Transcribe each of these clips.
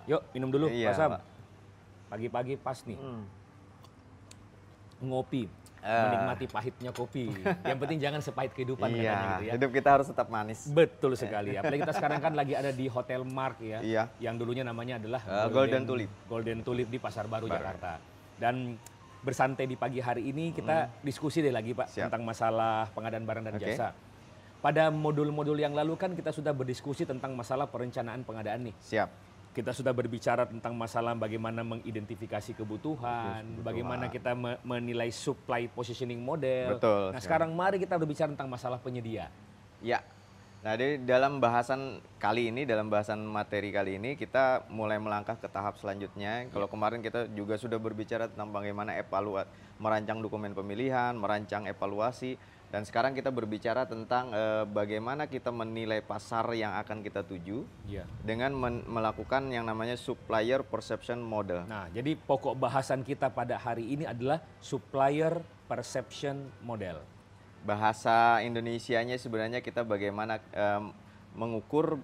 Yuk minum dulu, Iya, Pak Sam. Pak. Pagi-pagi pas nih, ngopi. Eh. Menikmati pahitnya kopi. Yang penting jangan sepahit kehidupan katanya Iya, gitu ya. hidup kita harus tetap manis. Betul sekali. Apalagi kita sekarang kan lagi ada di Hotel Mark ya. Iya. Yang dulunya namanya adalah Golden Tulip. Golden Tulip di Pasar Baru, Jakarta. Dan bersantai di pagi hari ini kita diskusi deh lagi Pak Siap. tentang masalah pengadaan barang dan Oke. jasa. Pada modul-modul yang lalu kan kita sudah berdiskusi tentang masalah perencanaan pengadaan nih. Siap. Kita sudah berbicara tentang masalah bagaimana mengidentifikasi kebutuhan, bagaimana kita menilai supply positioning model. Betul Nah, sekali. sekarang mari kita berbicara tentang masalah penyedia. Ya. Nah, dalam bahasan kali ini, dalam bahasan materi kali ini, kita mulai melangkah ke tahap selanjutnya. Kalau kemarin kita juga sudah berbicara tentang bagaimana merancang dokumen pemilihan, merancang evaluasi, dan sekarang kita berbicara tentang bagaimana kita menilai pasar yang akan kita tuju Iya. dengan melakukan yang namanya supplier perception model. Nah, jadi pokok bahasan kita pada hari ini adalah supplier perception model. Bahasa Indonesianya sebenarnya kita bagaimana mengukur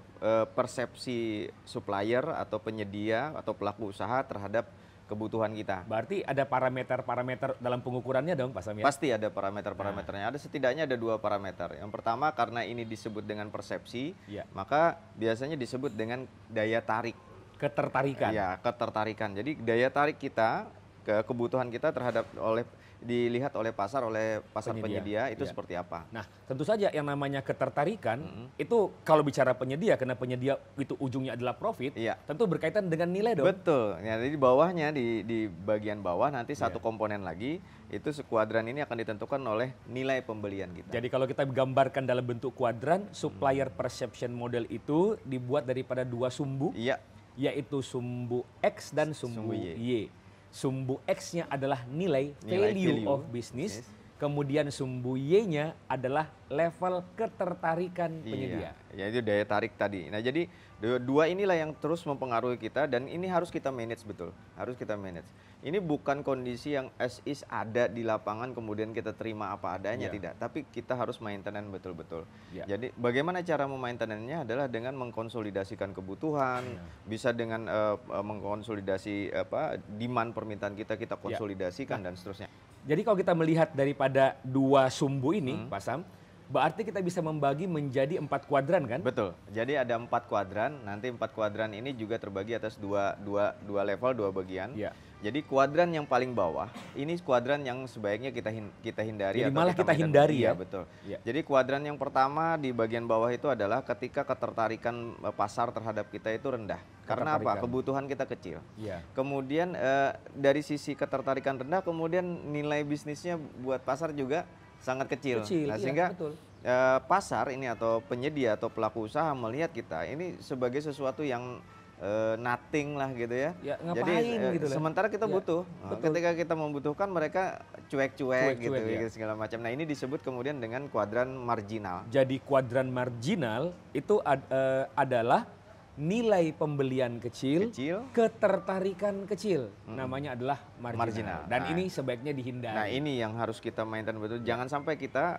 persepsi supplier atau penyedia atau pelaku usaha terhadap kebutuhan kita. Berarti ada parameter-parameter dalam pengukurannya dong Pak Sam ya? Pasti ada parameter-parameternya. Ada setidaknya ada 2 parameter. Yang pertama karena ini disebut dengan persepsi, Iya. maka biasanya disebut dengan daya tarik. Ketertarikan. Ya, ketertarikan. Jadi daya tarik kita kebutuhan kita dilihat oleh pasar penyedia itu Iya. seperti apa. Nah, tentu saja yang namanya ketertarikan itu kalau bicara penyedia, karena penyedia itu ujungnya adalah profit, Iya. tentu berkaitan dengan nilai dong. Betul. Ya, jadi di bawahnya di bagian bawah nanti Iya. satu komponen lagi itu kuadran ini akan ditentukan oleh nilai pembelian kita. Jadi kalau kita gambarkan dalam bentuk kuadran, supplier perception model itu dibuat daripada 2 sumbu, Iya. yaitu sumbu X dan sumbu Sumbu Y. Y. Sumbu X-nya adalah nilai value of business, kemudian sumbu Y-nya adalah level ketertarikan penyedia. Iya, ya itu daya tarik tadi. Nah, jadi dua inilah yang terus mempengaruhi kita dan ini harus kita manage betul. Harus kita manage. Ini bukan kondisi yang as is ada di lapangan kemudian kita terima apa adanya, Iya. tidak. Tapi kita harus maintenance betul-betul. Iya. Jadi bagaimana cara memaintenance-nya adalah dengan mengkonsolidasikan kebutuhan, bisa dengan mengkonsolidasi demand permintaan kita konsolidasikan dan seterusnya. Jadi kalau kita melihat daripada 2 sumbu ini, Pak Sam, berarti kita bisa membagi menjadi 4 kuadran kan? Betul. Jadi ada 4 kuadran. Nanti 4 kuadran ini juga terbagi atas dua level, 2 bagian. Iya. Jadi kuadran yang paling bawah ini kuadran yang sebaiknya kita hindari. Jadi atau malah kita maintain. hindari Iya, ya? betul. Iya. Jadi kuadran yang pertama di bagian bawah itu adalah ketika ketertarikan pasar terhadap kita itu rendah. Karena apa? Ketertarikan. Kebutuhan kita kecil. Iya. Kemudian dari sisi ketertarikan rendah, kemudian nilai bisnisnya buat pasar juga sangat kecil. Nah, iya, sehingga betul. pasar ini atau penyedia atau pelaku usaha melihat kita ini sebagai sesuatu yang nothing lah gitu ya. Ya, Jadi ngapain gitu lah. sementara kita Ya, butuh. betul. Ketika kita membutuhkan mereka cuek-cuek gitu, Cuek-cuek, ya. segala macam. Nah, ini disebut kemudian dengan kuadran marginal. Jadi kuadran marginal itu adalah nilai pembelian kecil, ketertarikan kecil. Namanya adalah marginal. Dan Nah, ini sebaiknya dihindari. Nah, ini yang harus kita maintain betul. Jangan sampai kita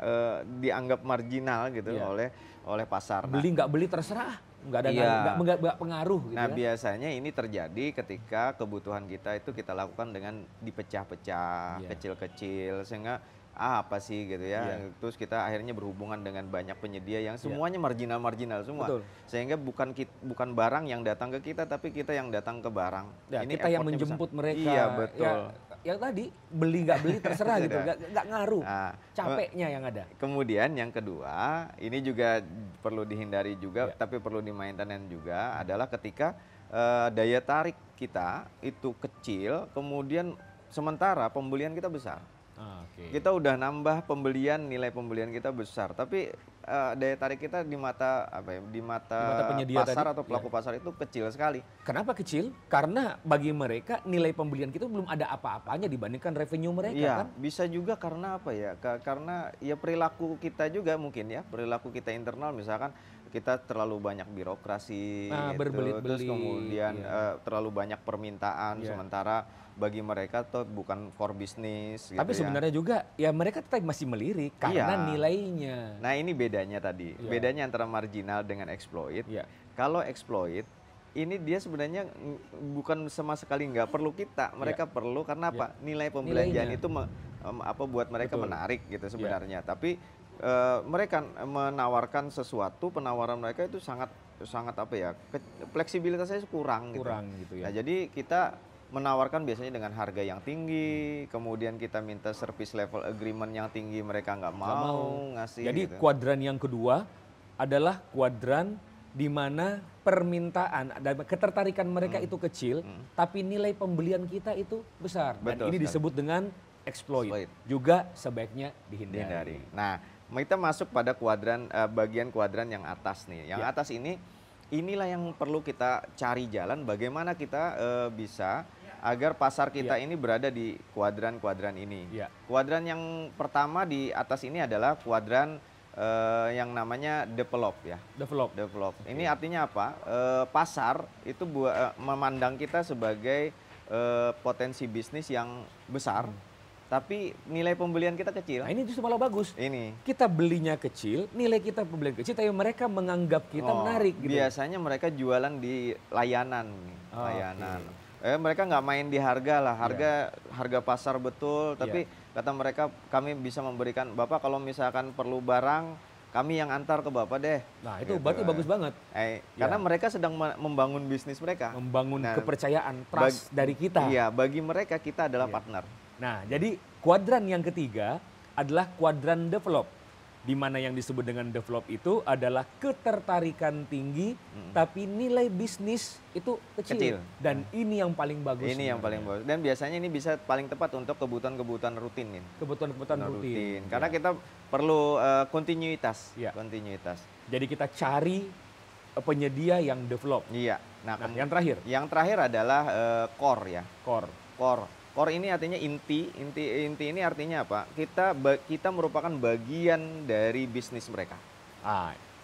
dianggap marginal gitu Iya. oleh pasar. Nah, Beli nggak beli terserah, nggak ada Iya. nggak pengaruh gitu nah, ya. biasanya ini terjadi ketika kebutuhan kita itu kita lakukan dengan dipecah-pecah, Iya. kecil-kecil, sehingga apa sih gitu ya. Iya. Terus kita akhirnya berhubungan dengan banyak penyedia yang semuanya marginal-marginal semua. Betul. Sehingga bukan barang yang datang ke kita, tapi kita yang datang ke barang. Ya, Ini kita yang effortnya menjemput besar. mereka. Iya, betul. Ya, yang tadi beli nggak beli terserah gitu, nggak ngaruh. Nah, Capeknya yang ada. Kemudian yang kedua, ini juga perlu dihindari juga, Ya. tapi perlu di maintenance juga adalah ketika daya tarik kita itu kecil, kemudian sementara pembelian kita besar. Oke. Kita udah nambah nilai pembelian kita besar, tapi daya tarik kita di mata di mata penyedia pasar tadi, atau pelaku ya. pasar itu kecil sekali. Kenapa kecil? Karena bagi mereka nilai pembelian kita belum ada apa-apanya dibandingkan revenue mereka Iya, kan? bisa juga karena apa ya? Karena ya perilaku kita juga mungkin ya, perilaku kita internal misalkan kita terlalu banyak birokrasi, Nah, gitu. berbelit-belit, Terus kemudian iya. terlalu banyak permintaan, Iya. sementara bagi mereka tuh bukan core bisnis. Tapi gitu ya. sebenarnya juga ya mereka tetap masih melirik karena Iya. nilainya. Nah, ini bedanya tadi, Iya. bedanya antara marginal dengan exploit. Iya. Kalau exploit ini dia sebenarnya bukan sama sekali nggak perlu kita, mereka perlu karena apa? Nilai pembelanjaan itu buat mereka menarik gitu sebenarnya. Tapi mereka menawarkan sesuatu, penawaran mereka itu sangat apa ya? Fleksibilitasnya kurang gitu. Gitu ya. Nah, jadi kita menawarkan biasanya dengan harga yang tinggi, kemudian kita minta service level agreement yang tinggi, mereka nggak mau ngasih. Jadi gitu. kuadran yang kedua adalah kuadran di mana permintaan dan ketertarikan mereka itu kecil, tapi nilai pembelian kita itu besar. Dan ini disebut dengan exploit. Juga sebaiknya dihindari. Nah, kita masuk pada kuadran bagian kuadran yang atas nih. Yang atas inilah yang perlu kita cari jalan bagaimana kita bisa agar pasar kita ini berada di kuadran-kuadran ini. Kuadran yang pertama di atas ini adalah kuadran yang namanya develop ya. Develop. Ini artinya apa? Pasar itu memandang kita sebagai potensi bisnis yang besar, tapi nilai pembelian kita kecil. Nah, ini justru malah bagus. Ini. Kita belinya kecil, nilai kita pembelian kecil, tapi mereka menganggap kita menarik gitu. Biasanya mereka jualan di layanan nih, layanan. Mereka nggak main di harga lah, harga pasar betul, tapi kata mereka kami bisa memberikan Bapak kalau misalkan perlu barang, kami yang antar ke Bapak deh. Nah itu berarti bagus banget. Karena mereka sedang membangun bisnis mereka. Membangun kepercayaan, trust dari kita. Iya, bagi mereka kita adalah partner. Nah jadi kuadran yang ketiga adalah kuadran develop. Di mana yang disebut dengan develop itu adalah ketertarikan tinggi, tapi nilai bisnis itu kecil. Dan ini yang paling bagus. Ini yang paling bagus. Dan biasanya ini bisa paling tepat untuk kebutuhan-kebutuhan rutin. Kebutuhan rutin. Karena kita perlu kontinuitas. Kontinuitas. Jadi kita cari penyedia yang develop. Iya. Nah yang terakhir? Yang terakhir adalah core ya. Core. Core ini artinya inti ini artinya apa? Kita merupakan bagian dari bisnis mereka.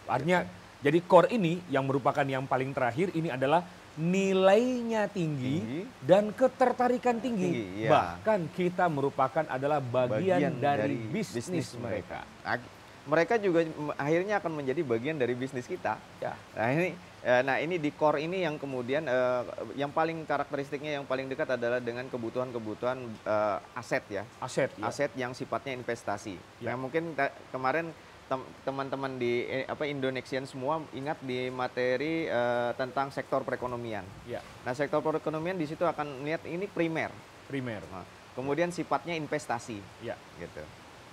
Artinya jadi core ini yang merupakan yang paling terakhir ini adalah nilainya tinggi dan ketertarikan tinggi. Bahkan kita merupakan adalah bagian dari bisnis mereka. Mereka juga akhirnya akan menjadi bagian dari bisnis kita. Nah ini di core ini yang kemudian yang paling karakteristiknya yang paling dekat adalah dengan kebutuhan-kebutuhan aset ya. Aset yang sifatnya investasi. Nah mungkin kemarin teman-teman di Indonesian semua ingat di materi tentang sektor perekonomian. Nah sektor perekonomian di situ akan melihat ini primer. Nah, kemudian sifatnya investasi. Gitu.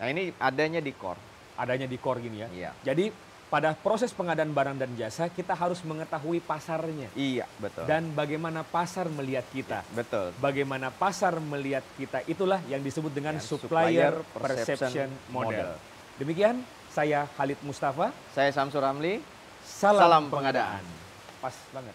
Nah ini adanya di core. Gini ya. Jadi pada proses pengadaan barang dan jasa kita harus mengetahui pasarnya. Iya, betul. Dan bagaimana pasar melihat kita. Betul. Bagaimana pasar melihat kita itulah yang disebut dengan supplier perception model. Demikian saya Khalid Mustafa. Saya Samsul Ramli. Salam pengadaan. Pas banget.